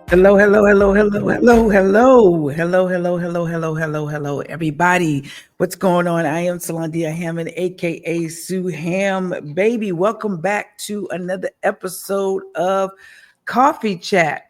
Hello, hello, hello, hello, hello, hello, hello, hello, hello, hello, hello, hello, everybody. What's going on? I am Salandia Hammond, aka Sueham. Baby, welcome back to another episode of Coffee Chat.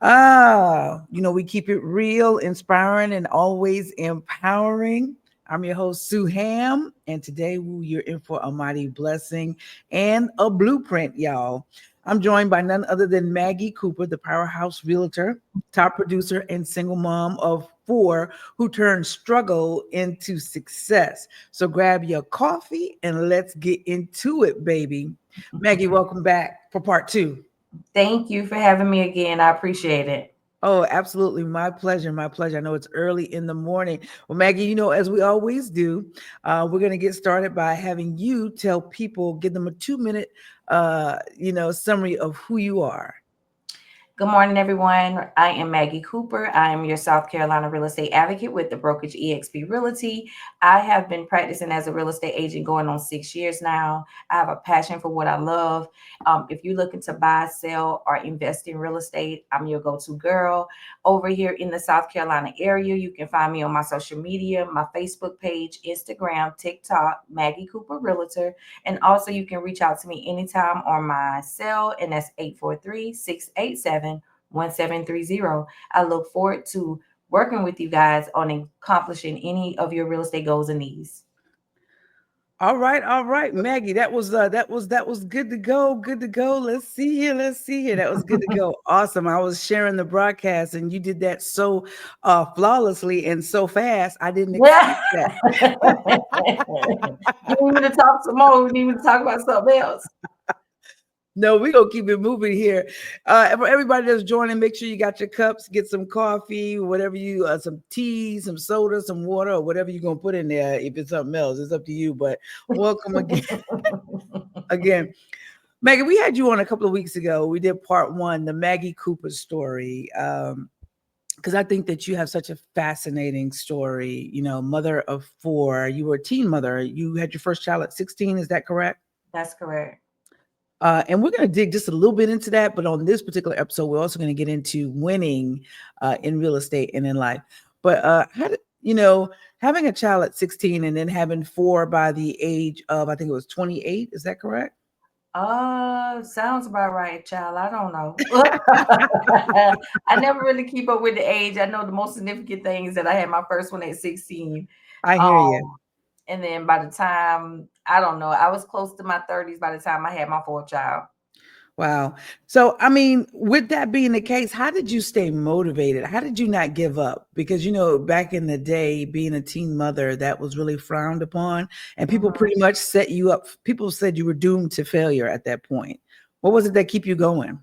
We keep it real, inspiring, and always empowering. I'm your host, Sueham, and today you're in for a mighty blessing and a blueprint, y'all. I'm joined by none other than Maggie Cooper, the powerhouse realtor, top producer, and single mom of four who turned struggle into success. So grab your coffee and let's get into it, baby. Maggie, welcome back for part two. Thank you for having me again. I appreciate it. Oh, absolutely. My pleasure. My pleasure. I know it's early in the morning. Well, Maggie, as we always do, we're going to get started by having you tell people, give them a 2 minute, summary of who you are. Good morning, everyone. I am Maggie Cooper. I am your South Carolina real estate advocate with the brokerage eXp Realty. I have been practicing as a real estate agent going on 6 years now. I have a passion for what I love. If you're looking to buy, sell, or invest in real estate, I'm your go-to girl. Over here in the South Carolina area, you can find me on my social media, my Facebook page, Instagram, TikTok, Maggie Cooper Realtor. And also you can reach out to me anytime on my cell, and that's 843-687-1730. I look forward to working with you guys on accomplishing any of your real estate goals and needs. All right, Maggie. That was good to go. Good to go. Let's see here. Let's see here. That was good to go. Awesome. I was sharing the broadcast and you did that so flawlessly and so fast. I didn't Yeah. expect that. You need me to talk some more? We need me to talk about something else. No, we're gonna keep it moving here. For everybody that's joining, make sure you got your cups, get some coffee, whatever you some tea, some soda, some water, or whatever you're gonna put in there. If it's something else, it's up to you. But welcome again. Again. Maggie, we had you on a couple of weeks ago. We did part one, the Maggie Cooper story. Because I think that you have such a fascinating story. Mother of four. You were a teen mother. You had your first child at 16. Is that correct? That's correct. And we're going to dig just a little bit into that. But on this particular episode, we're also going to get into winning in real estate and in life. But how did, having a child at 16 and then having four by the age of, I think it was 28. Is that correct? Sounds about right, child. I don't know. I never really keep up with the age. I know the most significant thing is that I had my first one at 16. I hear Um, you. and then by the time, I don't know, I was close to my 30s by the time I had my fourth child. Wow. So, I mean, with that being the case, how did you stay motivated? How did you not give up? Because, back in the day, being a teen mother, that was really frowned upon. And people Mhm. pretty much set you up. People said you were doomed to failure at that point. What was it that kept you going?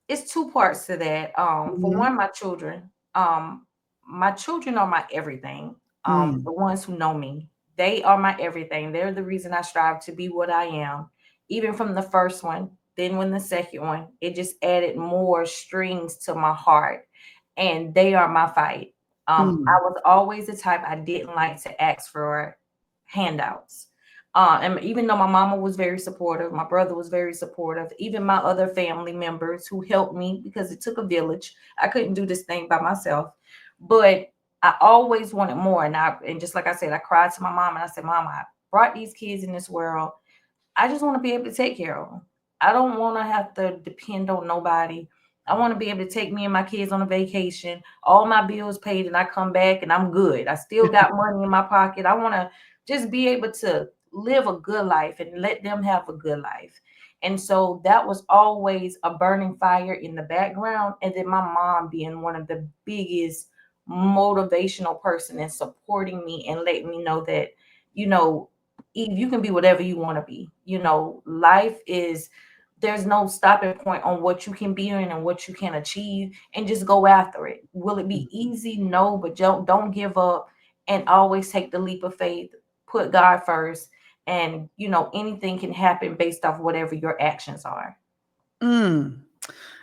It's two parts to that. For Mhm. one, my children. My children are my everything. Mm. The ones who know me, they are my everything. They're the reason I strive to be what I am. Even from the first one, then when the second one, it just added more strings to my heart, and they are my fight. I Mm. was always the type I didn't like to ask for handouts. And even though my mama was very supportive, my brother was very supportive, even my other family members who helped me because it took a village. I couldn't do this thing by myself, but I always wanted more. And just like I said, I cried to my mom and I said, "Mom, I brought these kids in this world. I just want to be able to take care of them. I don't want to have to depend on nobody. I want to be able to take me and my kids on a vacation, all my bills paid, and I come back and I'm good. I still got money in my pocket. I want to just be able to live a good life and let them have a good life." And so that was always a burning fire in the background. And then my mom being one of the biggest motivational person and supporting me and letting me know that, you know, Eve, you can be whatever you want to be. Life is, there's no stopping point on what you can be in and what you can achieve, and just go after it. Will it be easy? No, but don't give up, and always take the leap of faith. Put God first, and anything can happen based off whatever your actions are. Mm.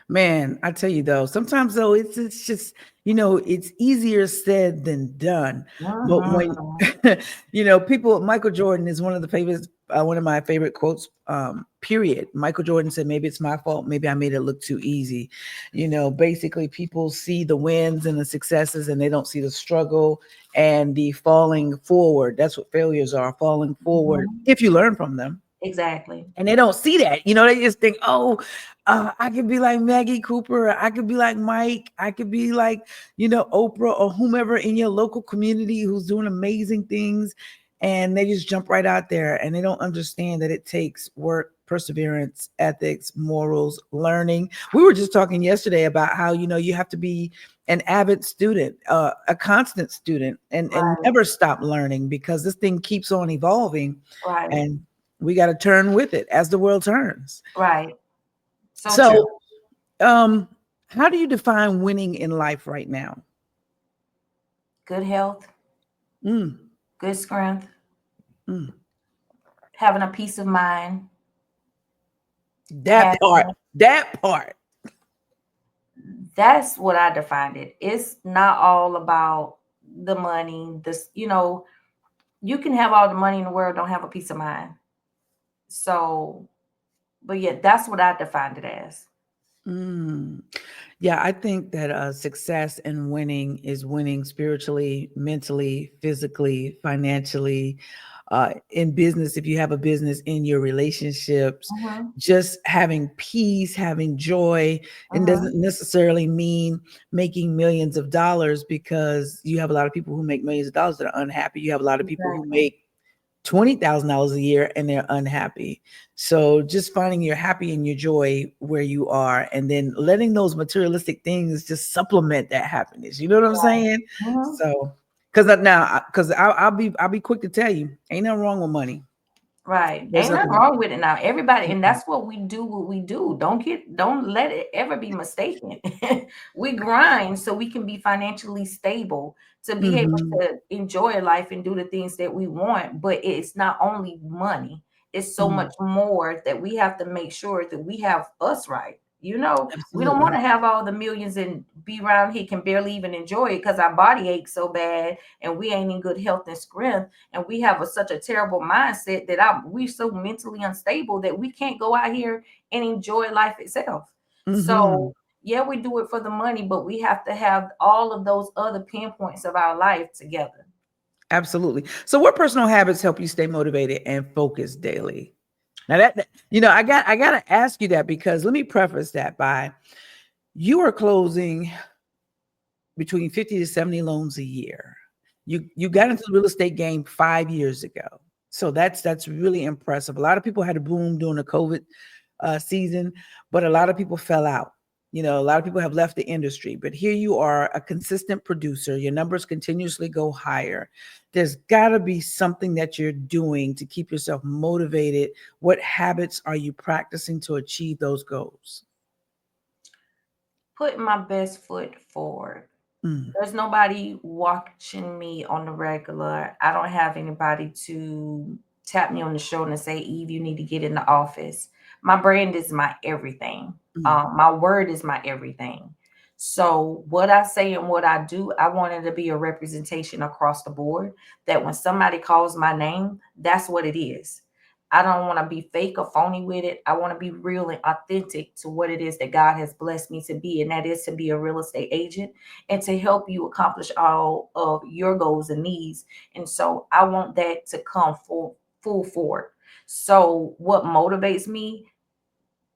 Man, I tell you though, sometimes though it's just, it's easier said than done. But when Mhm. people, Michael Jordan is one of the favorites, one of my favorite quotes. Period. Michael Jordan said, "Maybe it's my fault. Maybe I made it look too easy." Basically, people see the wins and the successes, and they don't see the struggle and the falling forward. That's what failures are: falling forward. Mhm. If you learn from them, Exactly. and they don't see that. They just think, oh, I could be like Maggie Cooper, I could be like Mike, I could be like, Oprah or whomever in your local community who's doing amazing things. And they just jump right out there and they don't understand that it takes work, perseverance, ethics, morals, learning. We were just talking yesterday about how, you have to be an avid student, a constant student, and Right. never stop learning, because this thing keeps on evolving. Right. And we got to turn with it as the world turns. Right. So true. So, um, how do you define winning in life right now? Good health, Mm, good strength, mm. having a peace of mind, That part, happiness. that part. That's what I defined it. It's not all about the money. You can have all the money in the world, don't have a peace of mind. So, but yeah, that's what I defined it as. Mm. Yeah, I think that success and winning is winning spiritually, mentally, physically, financially, in business. If you have a business, in your relationships, Mm-hmm. just having peace, having joy, and Mm-hmm. doesn't necessarily mean making millions of dollars, because you have a lot of people who make millions of dollars that are unhappy. You have a lot of people who Exactly. make $20,000 a year and they're unhappy. So just finding your happy and your joy where you are, and then letting those materialistic things just supplement that happiness. You know what I'm saying? Mm-hmm. So, because I'll be quick to tell you, ain't nothing wrong with money. Right. There's Ain't nothing nothing. wrong with it now. Everybody, and Mm-mm. that's what we do, what we do. Don't let it ever be mistaken. We grind so we can be financially stable to be able Mhm. to enjoy life and do the things that we want. But it's not only money, it's so Mhm. much more that we have to make sure that we have us right. We don't want Absolutely. to have all the millions and be around here can barely even enjoy it because our body aches so bad and we ain't in good health and strength and we have such a terrible mindset that we're so mentally unstable that we can't go out here and enjoy life itself. So Mhm. yeah, we do it for the money, but we have to have all of those other pinpoints of our life together. Absolutely. So what personal habits help you stay motivated and focused daily? Now I got to ask you that, because let me preface that by, you are closing between 50 to 70 loans a year. You got into the real estate game 5 years ago. So that's really impressive. A lot of people had a boom during the COVID season, but a lot of people fell out. A lot of people have left the industry, but here you are, a consistent producer. Your numbers continuously go higher. There's got to be something that you're doing to keep yourself motivated. What habits are you practicing to achieve those goals? Putting my best foot forward. Mm, There's nobody watching me on the regular. I don't have anybody to tap me on the shoulder and say, Eve, you need to get in the office. My brand is my everything. mm, My word is my everything. So what I say and what I do, I want it to be a representation across the board that when somebody calls my name, that's what it is. I don't want to be fake or phony with it. I want to be real and authentic to what it is that God has blessed me to be, and that is to be a real estate agent and to help you accomplish all of your goals and needs. And so I want that to come full forward. So what motivates me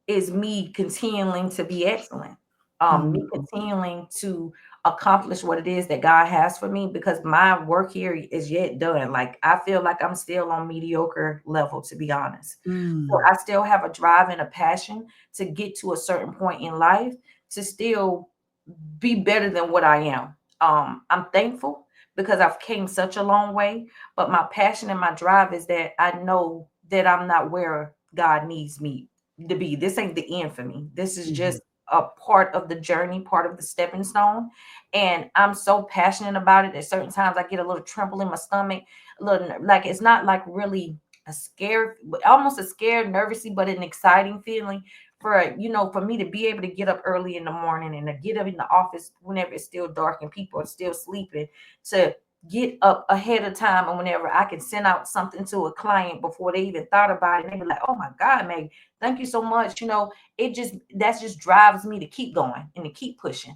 is me continuing to be excellent. Me mm, continuing to accomplish what it is that God has for me because my work here is yet done. Like I feel like I'm still on mediocre level, to be honest. So mm, I still have a drive and a passion to get to a certain point in life to still be better than what I am. I'm thankful because I've came such a long way, but my passion and my drive is that I know that I'm not where God needs me to be. This ain't the end for me. This is mhm, just a part of the journey, part of the stepping stone. And I'm so passionate about it. At certain times I get a little tremble in my stomach, a little like it's not like really a scared, almost a scared, nervousy, but an exciting feeling for, for me to be able to get up early in the morning and to get up in the office whenever it's still dark and people are still sleeping, to get up ahead of time, and whenever I can send out something to a client before they even thought about it, and they be like, oh my God, Maggie, thank you so much. That just drives me to keep going and to keep pushing.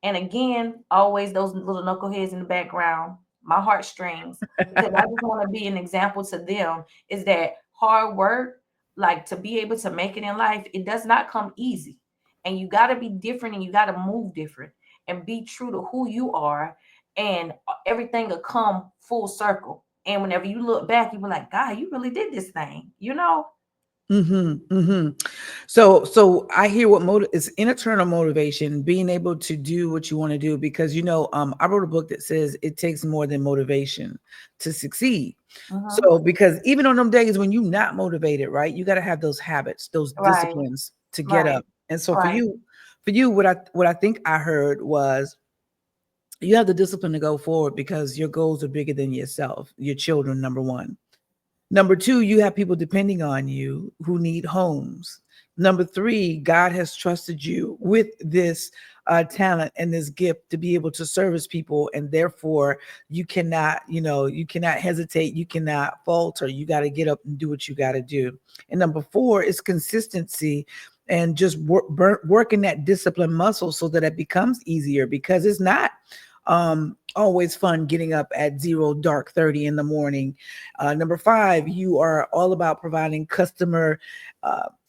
And again, always those little knuckleheads in the background, my heartstrings, because I just want to be an example to them, is that hard work, like to be able to make it in life, it does not come easy. And you got to be different, and you got to move different and be true to who you are, and everything will come full circle. And whenever you look back, you be like, God, you really did this thing. Mm-hmm, mm-hmm. So I hear what is internal motivation, being able to do what you want to do, because I wrote a book that says it takes more than motivation to succeed. Mm-hmm. So because even on them days when you're not motivated, right, you got to have those habits, those Right, disciplines to get right, up. And so for right. you, what I think I heard was you have the discipline to go forward because your goals are bigger than yourself, your children, number one. Number two, you have people depending on you who need homes. Number three, God has trusted you with this talent and this gift to be able to service people, and therefore you cannot hesitate, you cannot falter. You got to get up and do what you got to do. And number four is consistency, and just working that discipline muscle so that it becomes easier, because it's not always fun getting up at 0 dark 30 in the morning. Number five, you are all about providing customer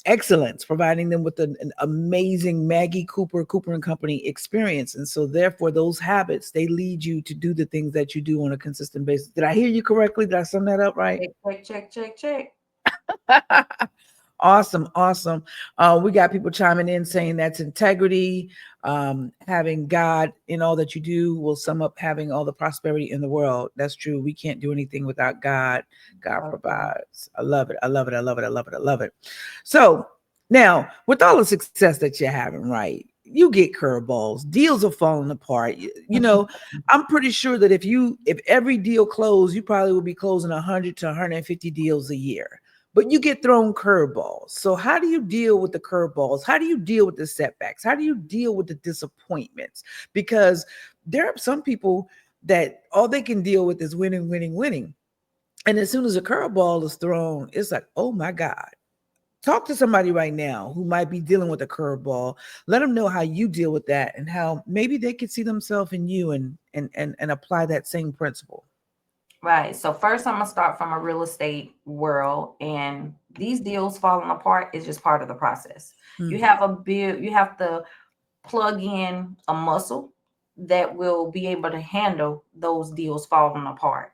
excellence, providing them with an amazing Maggie Cooper and Company experience. And so therefore those habits, they lead you to do the things that you do on a consistent basis. Did I hear you correctly? Did I sum that up right? Check, check, check, check, check. Awesome, awesome. We got people chiming in saying that's integrity. Having God in all that you do will sum up having all the prosperity in the world. That's true. We can't do anything without God. God Okay. provides. I love it. I love it. I love it. I love it. I love it. So now, with all the success that you're having, right? You get curveballs. Deals are falling apart. I'm pretty sure that if every deal closed, you probably would be closing 100 to 150 deals a year, but you get thrown curveballs. So how do you deal with the curveballs? How do you deal with the setbacks? How do you deal with the disappointments? Because there are some people that all they can deal with is winning, winning, winning. And as soon as a curveball is thrown, it's like, oh my God. Talk to somebody right now who might be dealing with a curveball. Let them know how you deal with that, and how maybe they could see themselves in you, and apply that same principle. Right. So first I'm gonna start from a real estate world, and these deals falling apart is just part of the process. Mm, You have to plug in a muscle that will be able to handle those deals falling apart.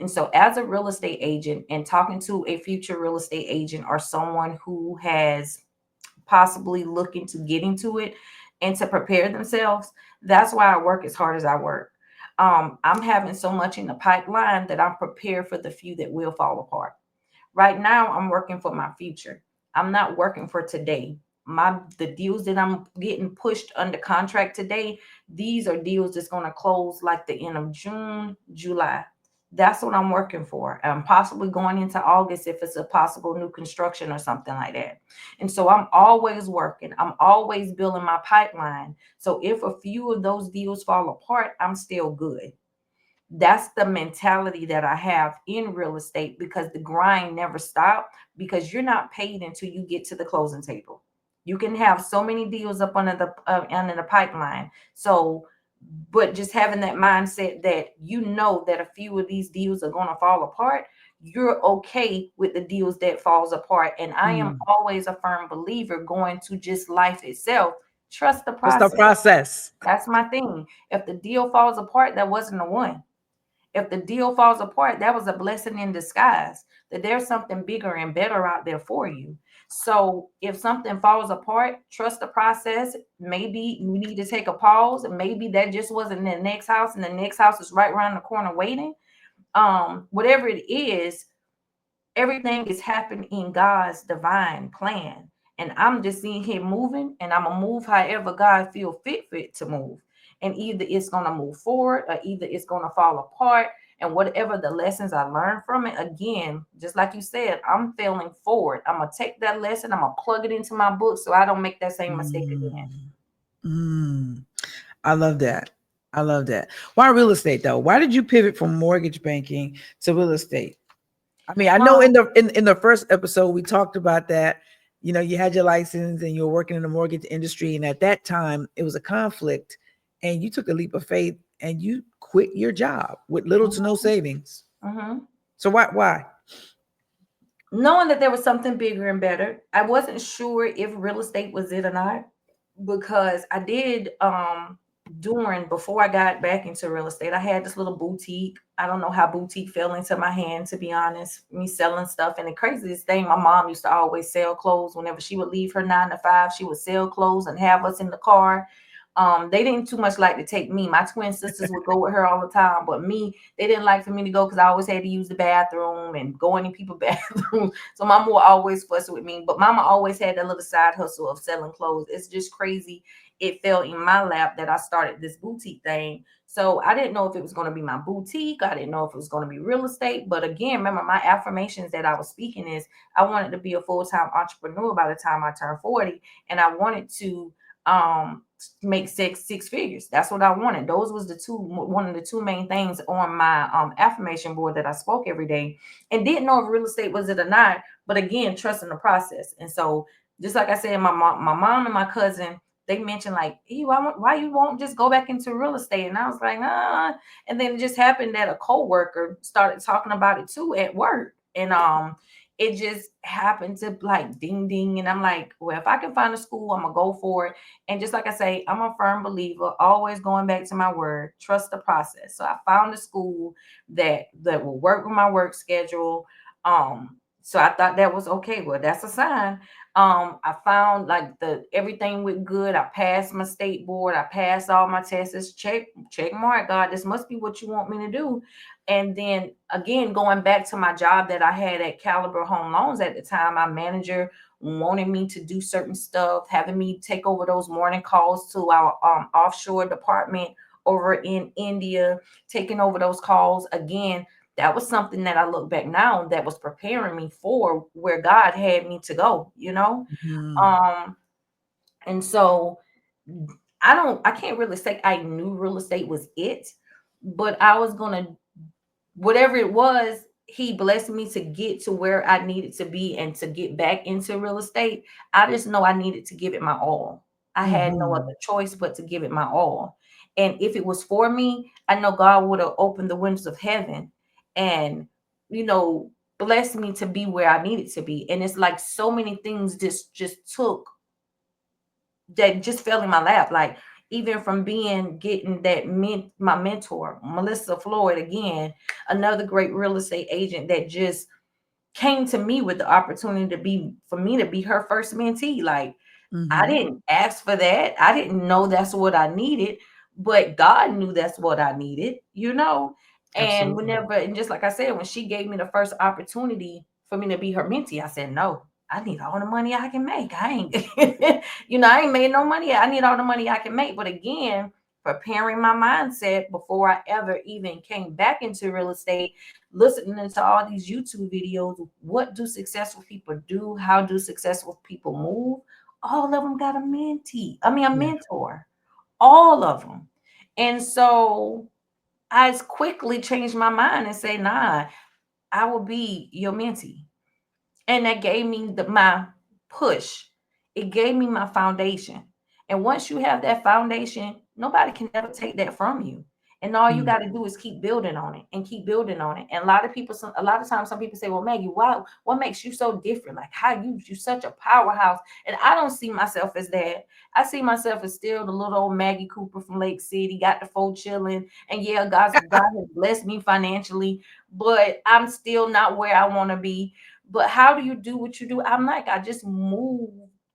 And so as a real estate agent, and talking to a future real estate agent or someone who has possibly looking to get into it and to prepare themselves, that's why I work as hard as I work. I'm having so much in the pipeline that I'm prepared for the few that will fall apart. Right now, I'm working for my future. I'm not working for today. The deals that I'm getting pushed under contract today, these are deals that's going to close like the end of June, July. That's what I'm working for. I'm possibly going into August if it's a possible new construction or something like that. And so I'm always working. I'm always building my pipeline. So if a few of those deals fall apart, I'm still good. That's the mentality that I have in real estate, because the grind never stops, because you're not paid until you get to the closing table. You can have so many deals up under the pipeline. So, but just having that mindset that that a few of these deals are going to fall apart, you're okay with the deals that falls apart. And I am mm. always a firm believer, going to just life itself. Trust the What's the process. process? That's my thing. If the deal falls apart, that wasn't the one. If the deal falls apart, that was a blessing in disguise, that there's something bigger and better out there for you. So if something falls apart, trust the process. Maybe you need to take a pause, and maybe that just wasn't the next house, and the next house is right around the corner waiting. Whatever it is, everything is happening in God's divine plan. And I'm just seeing him moving, and I'm gonna move however God feel fit for it to move. And either it's gonna move forward, or either it's gonna fall apart. And whatever the lessons I learned from it, again, just like you said, I'm failing forward. I'm going to take that lesson, I'm going to plug it into my book so I don't make that same mistake again. Mm. I love that. I love that. Why real estate though? Why did you pivot from mortgage banking to real estate? I mean, I know in Um, the first episode we talked about that. You know, you had your license and you were working in the mortgage industry, and at that time it was a conflict, and you took a leap of faith and you quit your job with little to no savings. mhm. So why? Knowing that there was something bigger and better, I wasn't sure if real estate was it or not, because I did during before I got back into real estate, I had this little boutique. I don't know how boutique fell into my hand, to be honest. Me selling stuff. And the craziest thing, my mom used to always sell clothes. Whenever she would leave her 9 to 5, she would sell clothes and have us in the car. They didn't too much like to take me. My twin sisters would go with her all the time, but me, they didn't like for me to go because I always had to use the bathroom and go in people's bathrooms. So mama would always fuss with me, but mama always had that little side hustle of selling clothes. It's just crazy. It fell in my lap that I started this boutique thing. So I didn't know if it was going to be my boutique. I didn't know if it was going to be real estate. But again, remember my affirmations that I was speaking is I wanted to be a full-time entrepreneur by the time I turned 40. And I wanted to make six figures. That's what I wanted. Those was one of the two main things on my affirmation board that I spoke every day, and didn't know if real estate was it or not. But again, trusting the process. And so just like I said, my mom and my cousin, they mentioned like, hey, why you won't just go back into real estate? And I was like, nah. And then it just happened that a coworker started talking about it too at work. And it just happened to like ding ding. And I'm like, well, if I can find a school, I'm gonna go for it. And just like I say, I'm a firm believer, always going back to my word, trust the process. So I found a school that will work with my work schedule. So I thought that was okay. Well, that's a sign. I found like the everything went good. I passed my state board. I passed all my tests. Check mark, God. This must be what you want me to do. And then again, going back to my job that I had at Caliber Home Loans at the time, my manager wanting me to do certain stuff, having me take over those morning calls to our offshore department over in India, taking over those calls. Again, that was something that I look back now that was preparing me for where God had me to go, you know? Mhm. Um, and so I can't really say I knew real estate was it, but I was gonna whatever it was, he blessed me to get to where I needed to be and to get back into real estate. I just know I needed to give it my all. I had no other Mhm. choice but to give it my all. And if it was for me, I know God would have opened the windows of heaven and, you know, blessed me to be where I needed to be. And it's like so many things just took that just fell in my lap. Like even from getting that my mentor, Melissa Floyd, again, another great real estate agent that just came to me with the opportunity for me to be her first mentee. Like I Mhm. didn't ask for that. I didn't know that's what I needed, but God knew that's what I needed, you know? And Absolutely. and just like I said, when she gave me the first opportunity for me to be her mentee, I said, no, I need all the money I can make. I ain't, I ain't made no money yet. I need all the money I can make. But again, preparing my mindset before I ever even came back into real estate, listening to all these YouTube videos, what do successful people do? How do successful people move? All of them got a a Yeah. mentor, all of them. And so I quickly changed my mind and say, nah, I will be your mentee. And that gave me my push. It gave me my foundation. And once you have that foundation, nobody can ever take that from you. And all you Mm. got to do is keep building on it and keep building on it. And a lot of times, some people say, "Well, Maggie, why? What makes you so different? Like how you such a powerhouse?" And I don't see myself as that. I see myself as still the little old Maggie Cooper from Lake City, got the phone chilling. And yeah, God has blessed me financially, but I'm still not where I want to be. But how do you do what you do? I'm like, I just move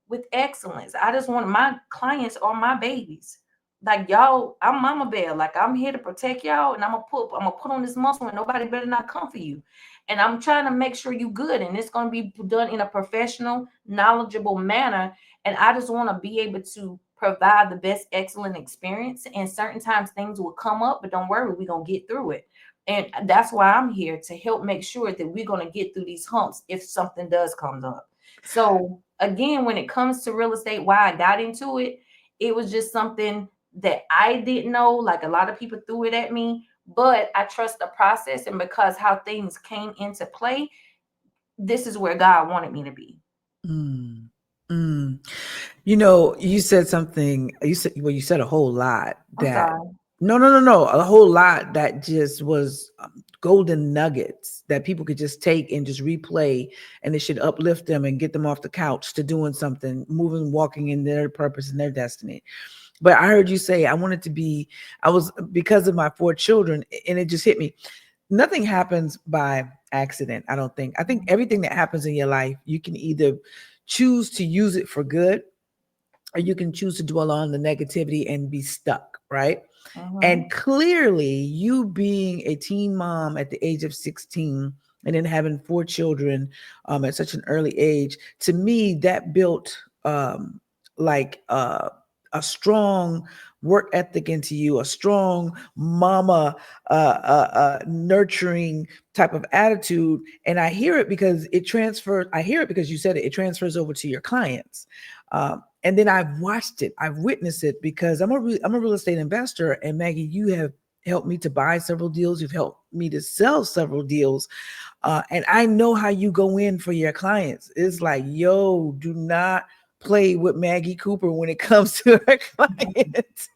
with excellence. I just want my clients are my babies. Like y'all, I'm Mama Bear. Like I'm here to protect y'all, and I'm gonna put on this muscle, and nobody better not come for you. And I'm trying to make sure you good, and it's gonna be done in a professional, knowledgeable manner. And I just want to be able to provide the best excellent experience. And certain times things will come up, but don't worry, we're gonna get through it. And that's why I'm here to help make sure that we're going to get through these humps if something does come up. So again, when it comes to real estate, why I got into it, it was just something that I didn't know. Like a lot of people threw it at me, but I trust the process. And because how things came into play, this is where God wanted me to be. Mm. Mm. You know, you said something. You said a whole lot I'm that. sorry. No, a whole lot that just was golden nuggets that people could just take and just replay, and it should uplift them and get them off the couch to doing something, moving, walking in their purpose and their destiny. But I heard you say I wanted to be. I was because of my 4 children, and it just hit me. Nothing happens by accident. I don't think. I think everything that happens in your life, you can either choose to use it for good, or you can choose to dwell on the negativity and be stuck, right? Mm-hmm. And clearly, you being a teen mom at the age of 16 and then having 4 children at such an early age, to me, that built like a strong work ethic into you, a strong mama, nurturing type of attitude. And I hear it because it transfers. I hear it because you said it. It transfers over to your clients. And then I've watched it, I've witnessed it because I'm a real estate investor. And Maggie, you have helped me to buy several deals. You've helped me to sell several deals. And I know how you go in for your clients. It's like, yo, do not play with Maggie Cooper when it comes to her clients.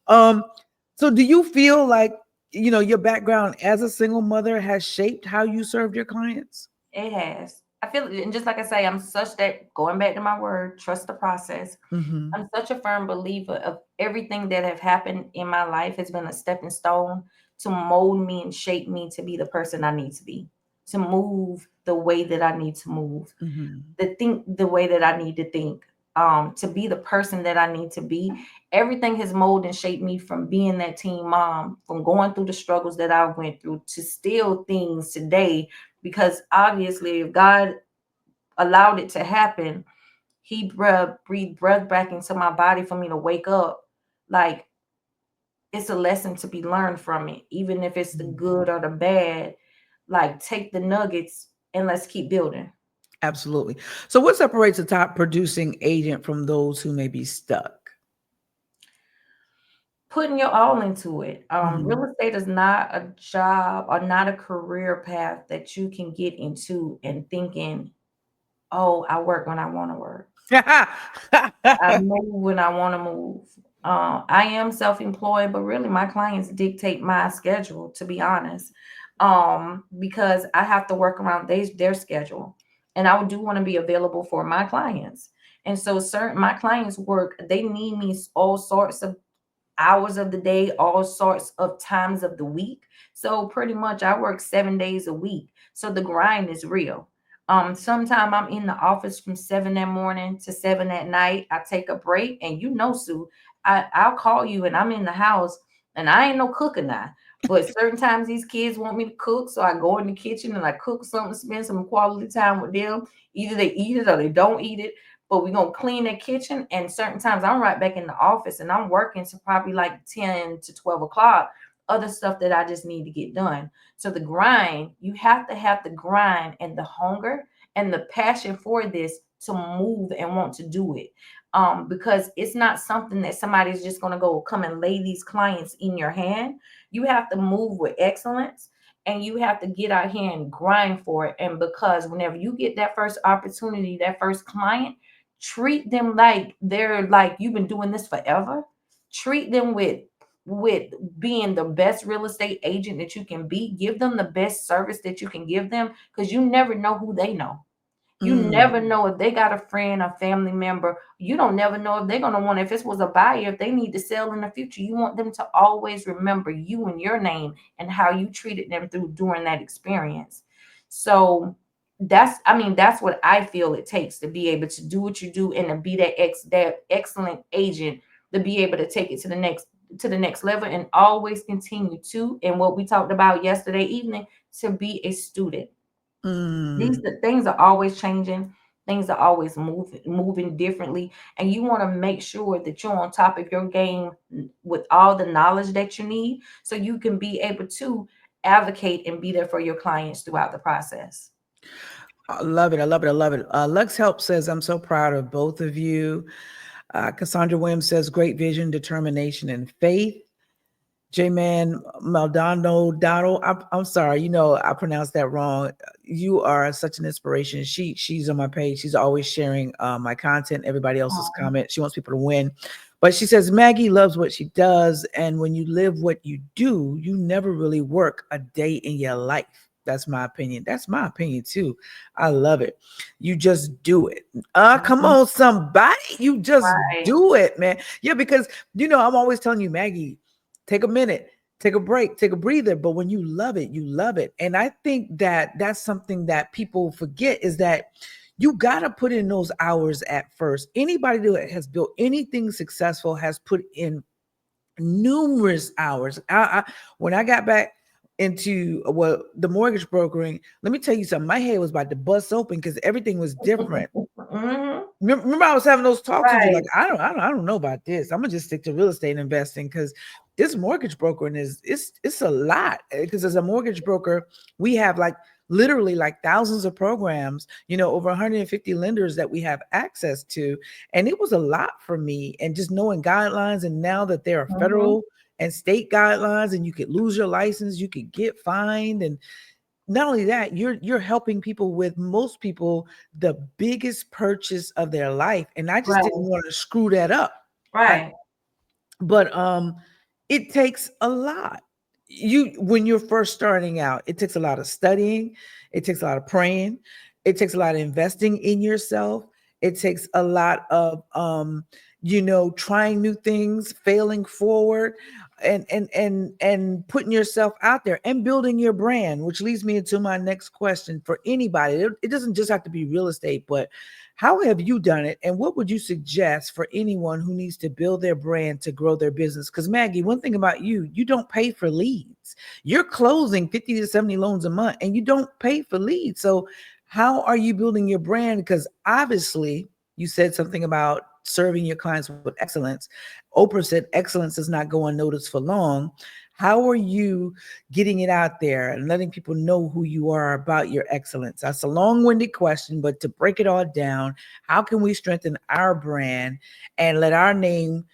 um, so do you feel like, your background as a single mother has shaped how you served your clients? It has. I feel, and just like I say, I'm such that going back to my word, trust the process. Mm-hmm. I'm such a firm believer of everything that have happened in my life has been a stepping stone to mold me and shape me to be the person I need to be, to move the way that I need to move, Mm-hmm. to think the way that I need to think, to be the person that I need to be. Everything has molded and shaped me from being that teen mom, from going through the struggles that I went through to still things today. Because obviously, if God allowed it to happen, He breathed breath back into my body for me to wake up. Like, it's a lesson to be learned from it, even if it's the good or the bad. Like, take the nuggets and let's keep building. Absolutely. So, what separates a top producing agent from those who may be stuck? Putting your all into it. Mm-hmm. Real estate is not a job or not a career path that you can get into and thinking, oh, I work when I want to work. I move when I want to move. I am self-employed, but really my clients dictate my schedule, to be honest, because I have to work around their schedule, and I do want to be available for my clients. And so, certain my clients work; they need me all sorts of hours of the day, all sorts of times of the week. So pretty much I work 7 days a week. So the grind is real. Sometime I'm in the office from 7 that morning to 7 at night. I take a break, and Sue, I'll call you and I'm in the house, and I ain't no cooker now. But certain times these kids want me to cook, so I go in the kitchen and I cook something, spend some quality time with them. Either they eat it or they don't eat it, but we're gonna clean the kitchen. And certain times I'm right back in the office and I'm working to probably like 10 to 12 o'clock, other stuff that I just need to get done. So the grind, you have to have the grind and the hunger and the passion for this to move and want to do it. Because it's not something that somebody's just gonna go come and lay these clients in your hand. You have to move with excellence, and you have to get out here and grind for it. And because whenever you get that first opportunity, that first client, treat them like they're like you've been doing this forever. Treat them with being the best real estate agent that you can be. Give them the best service that you can give them, because you never know who they know. You Mm. never know if they got a friend, a family member. You don't never know if they're gonna want, if this was a buyer, if they need to sell in the future. You want them to always remember you and your name and how you treated them through during that experience. So that's what I feel it takes to be able to do what you do and to be that excellent agent, to be able to take it to the next level and always continue to, and what we talked about yesterday evening, to be a student. These Mm. the things are always changing. Things are always moving differently, and you want to make sure that you're on top of your game with all the knowledge that you need, so you can be able to advocate and be there for your clients throughout the process. I love it. I love it. I love it. Lux Help says, I'm so proud of both of you. Cassandra Williams says, great vision, determination, and faith. J-Man Maldonado Dotto. I'm sorry, I pronounced that wrong. You are such an inspiration. She's on my page. She's always sharing my content, everybody else's comment. She wants people to win. But she says Maggie loves what she does. And when you live what you do, you never really work a day in your life. That's my opinion. That's my opinion too. I love it. You just do it. Come on, somebody. You just Right. do it, man. Yeah, because I'm always telling you, Maggie, take a minute, take a break, take a breather. But when you love it, you love it. And I think that that's something that people forget, is that you got to put in those hours at first. Anybody that has built anything successful has put in numerous hours. When I got back into the mortgage brokering, let me tell you something. My head was about to bust open because everything was different. Remember, I was having those talks with you, like, I don't know about this. I'm gonna just stick to real estate investing, because this mortgage brokering it's a lot. Because as a mortgage broker, we have literally thousands of programs, over 150 lenders that we have access to. And it was a lot for me. And just knowing guidelines, and now that there are federal and state guidelines, and you could lose your license, you could get fined. And not only that, you're helping people with, most people, the biggest purchase of their life. And I just didn't want to screw that up. But it takes a lot. When you're first starting out, it takes a lot of studying, it takes a lot of praying, it takes a lot of investing in yourself, it takes a lot of trying new things, failing forward, and putting yourself out there and building your brand, which leads me into my next question. For anybody, it doesn't just have to be real estate, but how have you done it? And what would you suggest for anyone who needs to build their brand to grow their business? Because Maggie, one thing about you don't pay for leads. You're closing 50 to 70 loans a month and you don't pay for leads. So how are you building your brand? Because obviously you said something about serving your clients with excellence. Oprah said excellence does not go unnoticed for long. How are you getting it out there and letting people know who you are about your excellence? That's a long-winded question, but to break it all down, how can we strengthen our brand and let our name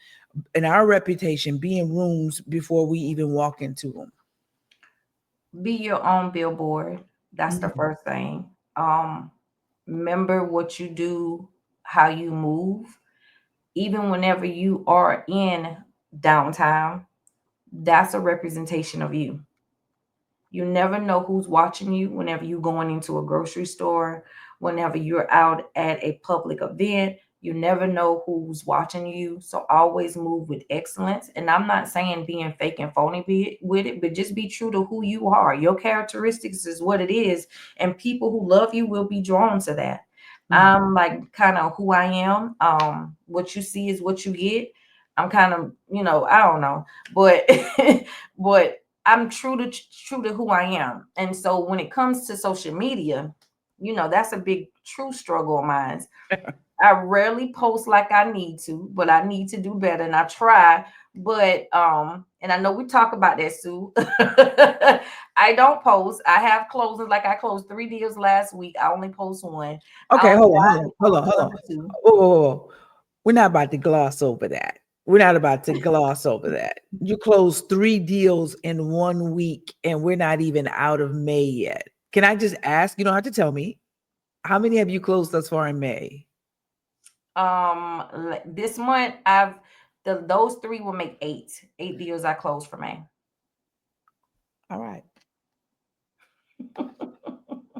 and our reputation be in rooms before we even walk into them? Be your own billboard. That's the first thing. Remember what you do, how you move. Even whenever you are in downtown, that's a representation of you. You never know who's watching you whenever you're going into a grocery store, whenever you're out at a public event. You never know who's watching you. So always move with excellence. And I'm not saying being fake and phony with it, but just be true to who you are. Your characteristics is what it is. And people who love you will be drawn to that. I'm like kind of who I am. What you see is what you get. I'm kind of, I don't know, but but I'm true to who I am. And so when it comes to social media, that's a big true struggle of mine. I rarely post like I need to, but I need to do better, and I try. But and I know we talk about that, Sue. I don't post. I have closings, like I closed 3 deals last week. I only post one. Okay, hold on. Oh, we're not about to gloss over that. We're not about to gloss over that. You closed 3 deals in 1 week, and we're not even out of May yet. Can I just ask? You don't have to tell me. How many have you closed thus far in May? This month those 3 will make 8 deals I closed for May. All right.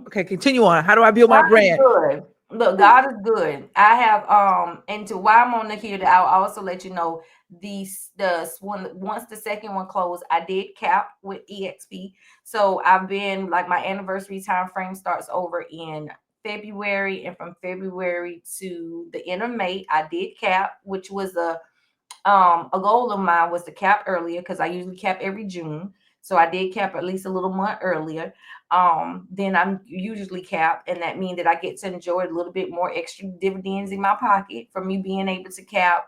Okay, continue on. How do I build my brand? Good. Look, God is good. I have and to why I'm on the here, I'll also let you know the one, once the second one closed, I did cap with EXP. So I've been, like, my anniversary time frame starts over in February, and from February to the end of May, I did cap, which was a goal of mine was to cap earlier, because I usually cap every June. So I did cap at least a little month earlier. then I'm usually capped, and that means that I get to enjoy a little bit more extra dividends in my pocket for me being able to cap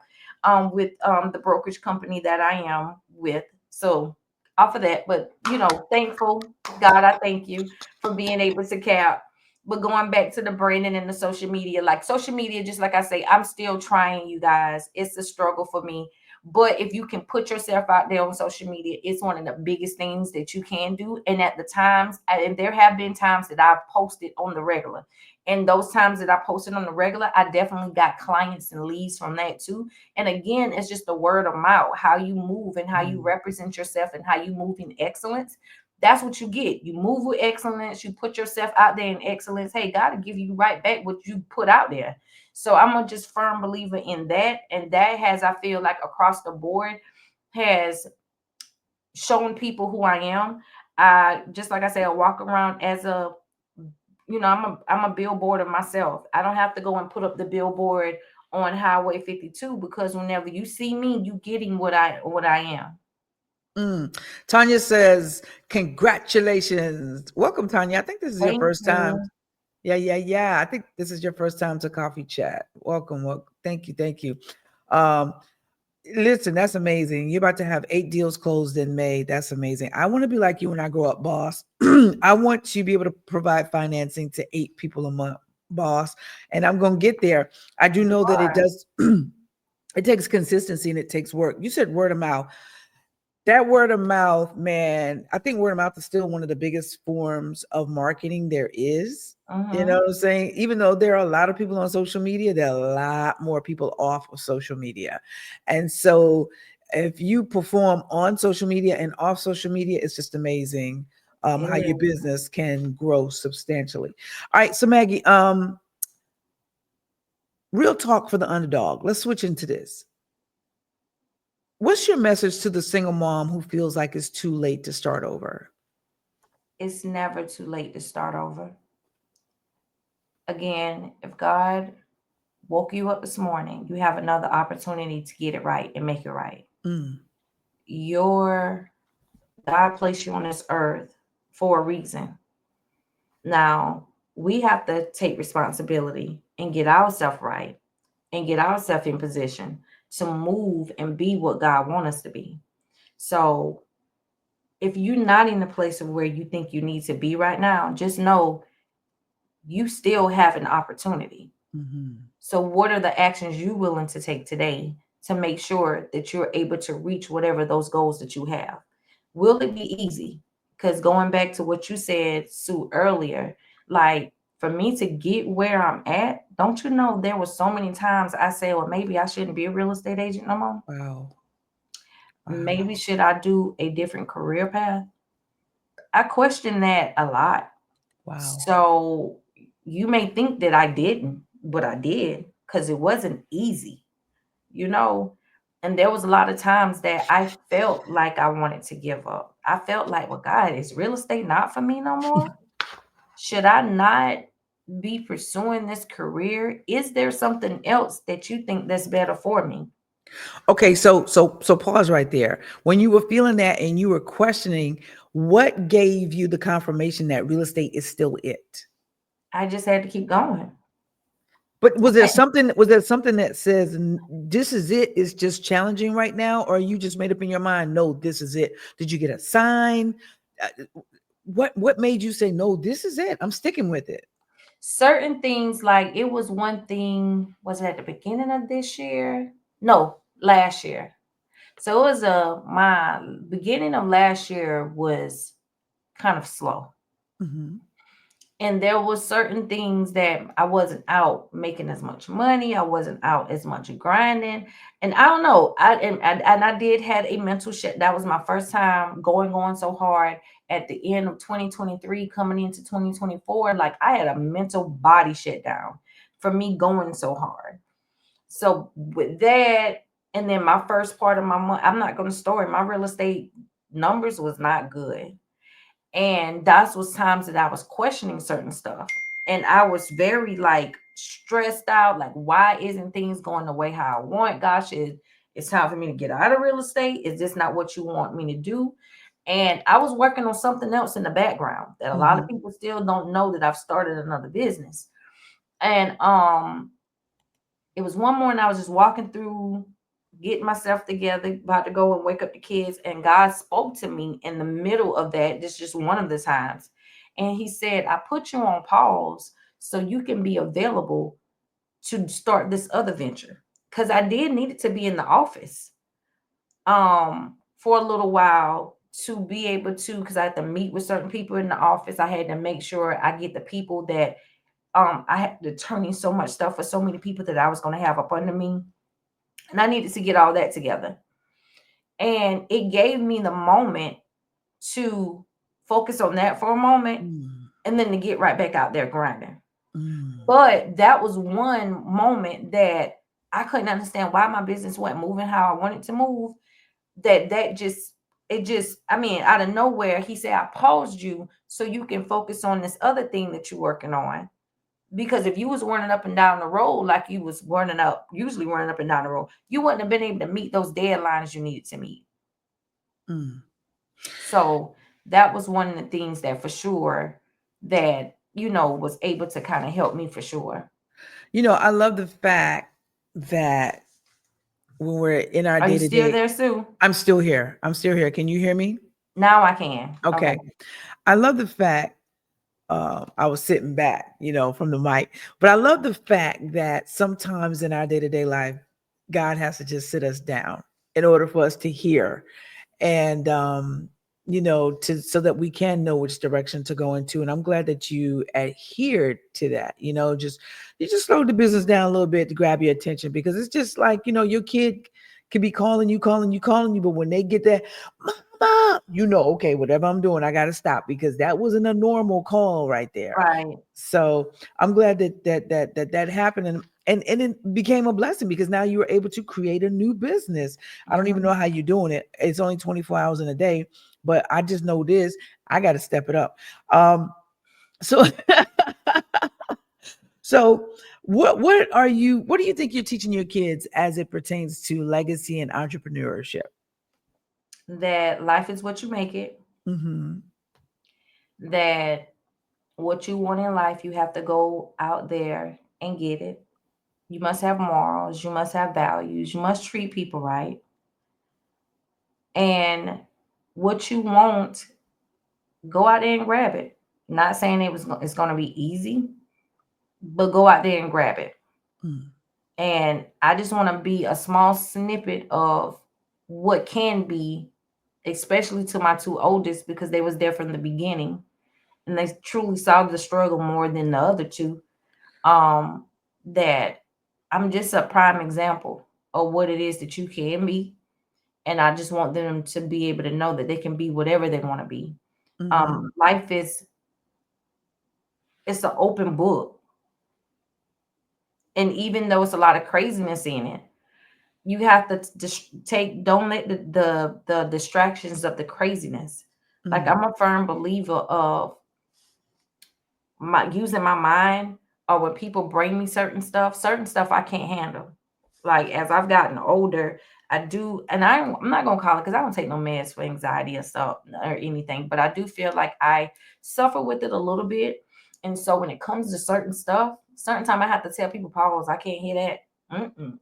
with the brokerage company that I am with. So off of that, but thankful God, I thank you for being able to cap. But going back to the branding and the social media, like social media, just like I say, I'm still trying, you guys. It's a struggle for me. But if you can put yourself out there on social media, it's one of the biggest things that you can do. And at the times, and there have been times that I've posted on the regular. And those times that I posted on the regular, I definitely got clients and leads from that too. And again, it's just the word of mouth, how you move and how you represent yourself and how you move in excellence. That's what you get. You move with excellence. You put yourself out there in excellence. Hey, God will give you right back what you put out there. So I'm a just firm believer in that. And that has, I feel like across the board, has shown people who I am. I just like I say, I walk around as I'm a billboard of myself. I don't have to go and put up the billboard on Highway 52 because whenever you see me, you getting what I am. Tanya says, congratulations. Welcome, Tanya. I think this is your Thank first time. you. Yeah. I think this is your first time to Coffee Chat. Welcome. Thank you. Um, Listen, that's amazing. You're about to have 8 deals closed in May. That's amazing. I want to be like you when I grow up, boss. I want to be able to provide financing to 8 people a month, boss. And I'm going to get there. I do know that it does. It takes consistency and it takes work. You said word of mouth. That word of mouth, man, I think word of mouth is still one of the biggest forms of marketing there is. You know what I'm saying? Even though there are a lot of people on social media, there are a lot more people off of social media. And so if you perform on social media and off social media, it's just amazing how your business can grow substantially. All right. So Maggie, real talk for the underdog. Let's switch into this. What's your message to the single mom who feels like it's too late to start over? It's never too late to start over. Again, if God woke you up this morning, you have another opportunity to get it right and make it right. Your God placed you on this earth for a reason. Now, we have to take responsibility and get ourselves right and get ourselves in position to move and be what God wants us to be. So if you're not in the place of where you think you need to be right now, just know you still have an opportunity. So what are the actions you willing to take today to make sure that you're able to reach whatever those goals that you have? Will it be easy? Because going back to what you said, Sue, earlier, like for me to get where I'm at, don't you know there were so many times I say, well, maybe I shouldn't be a real estate agent no more. Wow. Maybe should I do a different career path? I question that a lot. Wow. So you may think that I didn't, but I did because it wasn't easy, And there was a lot of times that I felt like I wanted to give up. I felt like, well, God, is real estate not for me no more? Should I not be pursuing this career? Is there something else that you think that's better for me? Okay, so pause right there. When you were feeling that and you were questioning, what gave you the confirmation that real estate is still it? I just had to keep going. But was there something that says this is it, it's just challenging right now, or you just made up in your mind, no, this is it? Did you get a sign? What made you say, no, this is it, I'm sticking with it? Certain things, like it was one thing, was it at the beginning of this year? No, last year. So it was my beginning of last year was kind of slow. And there was certain things that I wasn't out making as much money. I wasn't out as much grinding. And I don't know. I did had a mental shit. That was my first time going on so hard at the end of 2023, coming into 2024. Like I had a mental body shutdown for me going so hard. So with that, and then my first part of my month, I'm not going to story. My real estate numbers was not good. And that was times that I was questioning certain stuff. And I was very like stressed out. Like, why isn't things going the way how I want? Gosh, it's time for me to get out of real estate. Is this not what you want me to do? And I was working on something else in the background that a lot of Mhm. people still don't know, that I've started another business. And it was one morning I was just walking through, getting myself together, about to go and wake up the kids, and God spoke to me in the middle of that. This is just one of the times. And he said, I put you on pause so you can be available to start this other venture. Because I did need it to be in the office for a little while, to be able to, because I had to meet with certain people in the office. I had to make sure I get the people that I had to turn in so much stuff for so many people that I was going to have up under me. And I needed to get all that together. And it gave me the moment to focus on that for a moment, Mm. and then to get right back out there grinding. Mm. But that was one moment that I couldn't understand why my business wasn't moving how I wanted to move. I mean, out of nowhere, he said, I paused you so you can focus on this other thing that you're working on. Because if you was running up and down the road like you was usually running up and down the road, you wouldn't have been able to meet those deadlines you needed to meet. Mm. So that was one of the things that for sure that, was able to kind of help me for sure. I love the fact that when we're in our Are day you to still day, there, Sue? I'm still here. I'm still here. Can you hear me? Now I can. Okay. Okay. I love the fact I was sitting back, from the mic, but I love the fact that sometimes in our day to day life, God has to just sit us down in order for us to hear and to so that we can know which direction to go into. And I'm glad that you adhered to that. You just slowed the business down a little bit to grab your attention, because it's just like, your kid could be calling you, but when they get that, mama, okay, whatever I'm doing, I gotta stop, because that wasn't a normal call right there. Right. So I'm glad that happened, and it became a blessing, because now you were able to create a new business. I don't even Mhm. know how you're doing it. It's only 24 hours in a day, but I just know this. I got to step it up. So so what do you think you're teaching your kids as it pertains to legacy and entrepreneurship? That life is what you make it. Mm-hmm. That what you want in life, you have to go out there and get it. You must have morals. You must have values. You must treat people right. And what you want, go out there and grab it. Not saying it's going to be easy, but go out there and grab it. Mm. And I just want to be a small snippet of what can be, especially to my two oldest, because they was there from the beginning and they truly saw the struggle more than the other two. That I'm just a prime example of what it is that you can be. And I just want them to be able to know that they can be whatever they want to be. Mm-hmm. Life it's an open book. And even though it's a lot of craziness in it, you have to don't let the distractions of the craziness. Like, Mm-hmm. I'm a firm believer of my using my mind, or when people bring me certain stuff I can't handle. Like, as I've gotten older, I do, and I'm not gonna call it, because I don't take no meds for anxiety or stuff or anything, but I do feel like I suffer with it a little bit. And so when it comes to certain stuff, certain time I have to tell people, pause, I can't hear that. Mm-mm.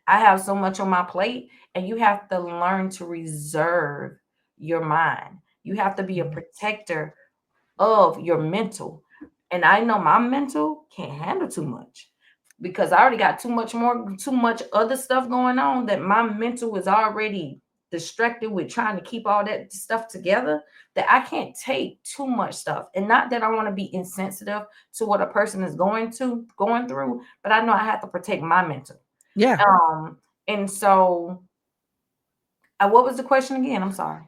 I have so much on my plate, and you have to learn to reserve your mind. You have to be a protector of your mental. And I know my mental can't handle too much, because I already got too much other stuff going on, that my mental is already distracted with trying to keep all that stuff together, that I can't take too much stuff. And not that I want to be insensitive to what a person is going through, but I know I have to protect my mental. Yeah. Um, and so, what was the question again? I'm sorry.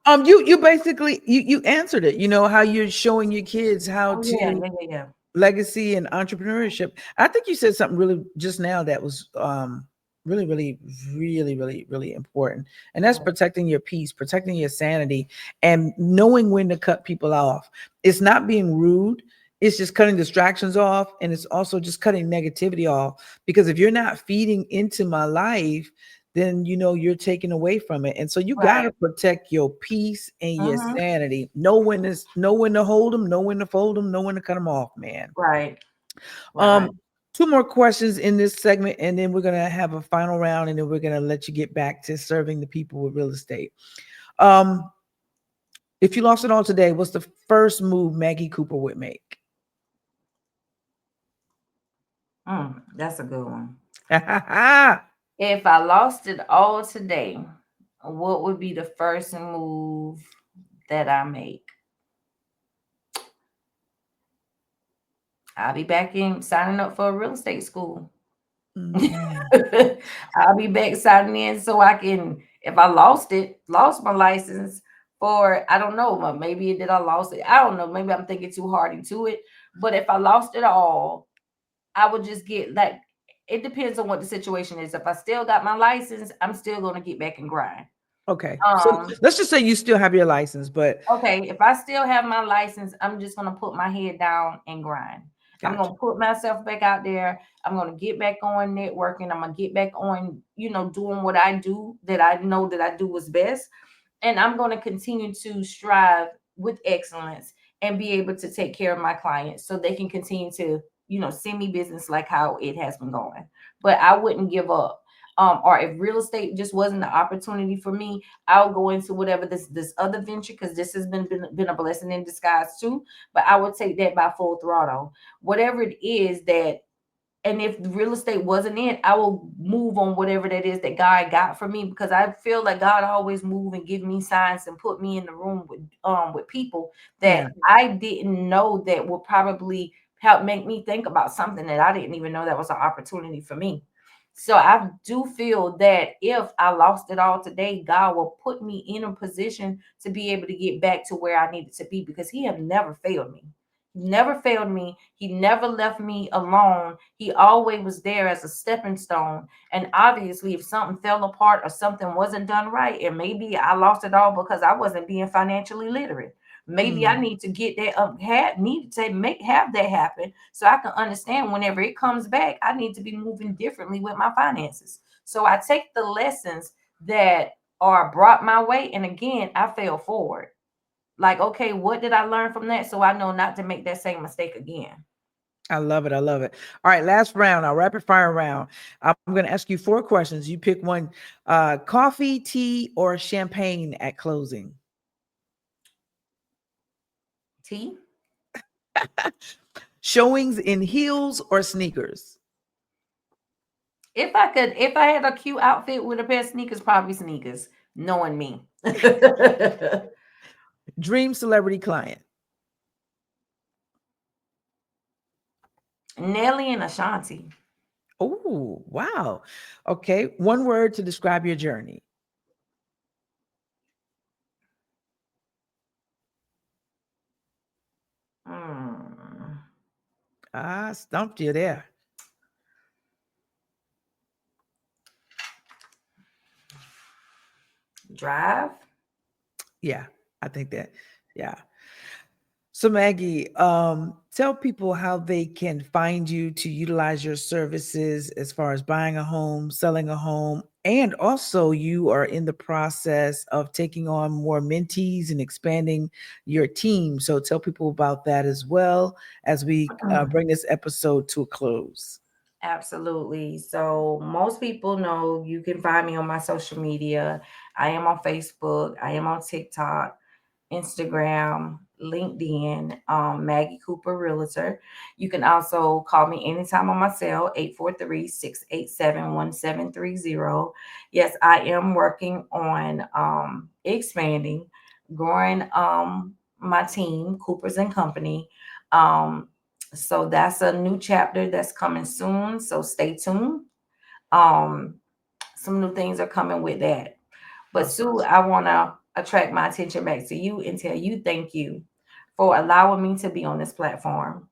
You basically you answered it. How you're showing your kids how Oh yeah, to yeah, yeah, yeah. legacy and entrepreneurship. I think you said something really just now that was really, really, really, really, really important. And that's Yeah. protecting your peace, protecting your sanity, and knowing when to cut people off. It's not being rude. It's just cutting distractions off. And it's also just cutting negativity off. Because if you're not feeding into my life, then you're taken away from it. And so you got to Right. protect your peace and your Mm-hmm. sanity. Know when to hold them, know when to fold them, know when to cut them off, man. Right. Right. Um, two more questions in this segment, and then we're gonna have a final round, and then we're gonna let you get back to serving the people with real estate. Um, if you lost it all today, what's the first move Maggie Cooper would make? That's a good one. Yeah. If I lost it all today, what would be the first move that I make? I'll be back in signing up for a real estate school. Mhm. I'll be back signing in so I can, if I lost my license for, I don't know, maybe did I lost it? I don't know. Maybe I'm thinking too hard into it. But if I lost it all, I would just get like, it depends on what the situation is. If I still got my license, I'm still going to get back and grind. Okay, so Um, let's just say you still have your license, but Okay, if I still have my license, I'm just gonna put my head down and grind. I'm gotcha. gonna put myself back out there. I'm gonna get back on networking. I'm gonna get back on, doing what I do that I know that I do was best. And I'm gonna continue to strive with excellence and be able to take care of my clients so they can continue to, send me business like how it has been going. But I wouldn't give up. Or if real estate just wasn't the opportunity for me, I'll go into whatever this other venture, because this has been a blessing in disguise too. But I would take that by full throttle, whatever it is that. And if the real estate wasn't it, I will move on whatever that is that God got for me, because I feel like God always move and give me signs and put me in the room with people Yeah, that I didn't know that would probably help make me think about something that I didn't even know that was an opportunity for me. So I do feel that if I lost it all today, God will put me in a position to be able to get back to where I needed to be, because He have never failed me. He never failed me. He never left me alone. He always was there as a stepping stone. And obviously, if something fell apart or something wasn't done right, and maybe I lost it all because I wasn't being financially literate. Maybe I mm, need to get that up, need to have that happen so I can understand whenever it comes back, I need to be moving differently with my finances. So I take the lessons that are brought my way, and again, I fail forward. Like, okay, what did I learn from that? So I know not to make that same mistake again. I love it. I love it. All right, last round, our rapid fire round. I'm going to ask you 4 questions. You pick one: coffee, tea, or champagne at closing. T. Showings in heels or sneakers. If I had a cute outfit with a pair of sneakers, probably sneakers, knowing me. Dream celebrity client. Nelly and Ashanti. Oh, wow. Okay, one word to describe your journey. Hmm. Ah, stumped you there. Drive. Yeah, I think that. Yeah. So Maggie, tell people how they can find you to utilize your services as far as buying a home, selling a home, and also you are in the process of taking on more mentees and expanding your team. So tell people about that as well as we bring this episode to a close. Absolutely. So most people know you can find me on my social media. I am on Facebook. I am on TikTok, Instagram, LinkedIn, Maggie Cooper Realtor. You can also call me anytime on my cell, 843-687-1730. Yes, I am working on expanding, growing my team, Coopers and Company. Um, so that's a new chapter that's coming soon. So stay tuned. Um, some new things are coming with that. But Sue, Awesome. I want to attract my attention back to you and tell you thank you for allowing me to be on this platform.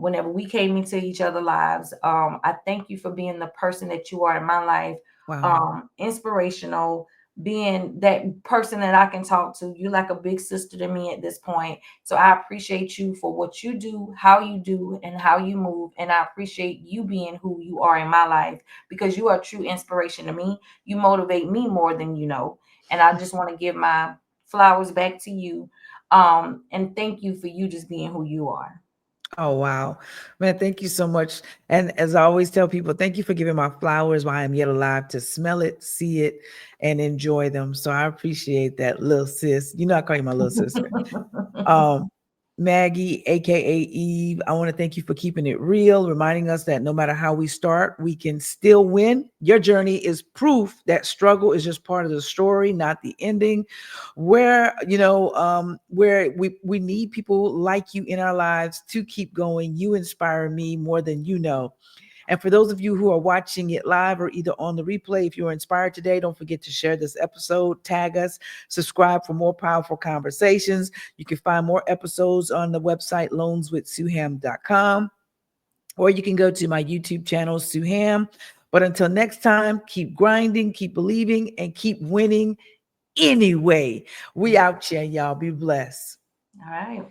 Whenever we came into each other's lives, I thank you for being the person that you are in my life. Wow. Inspirational, being that person that I can talk to. You're like a big sister to me at this point. So I appreciate you for what you do, how you do, and how you move. And I appreciate you being who you are in my life, because you are true inspiration to me. You motivate me more than you know. And I just want to give my flowers back to you. And thank you for you just being who you are. Oh, wow. Man, thank you so much. And as I always tell people, thank you for giving my flowers while I am yet alive to smell it, see it, and enjoy them. So I appreciate that, little sis. You know, I call you my little sister. Um, Maggie, aka Eve, I want to thank you for keeping it real, reminding us that no matter how we start, we can still win. Your journey is proof that struggle is just part of the story, not the ending. Where we need people like you in our lives to keep going. You inspire me more than you know. And for those of you who are watching it live or either on the replay, if you were inspired today, don't forget to share this episode, tag us, subscribe for more powerful conversations. You can find more episodes on the website loanswithsueham.com, or you can go to my YouTube channel, Sueham. But until next time, keep grinding, keep believing, and keep winning anyway. We out here, y'all. Be blessed. All right.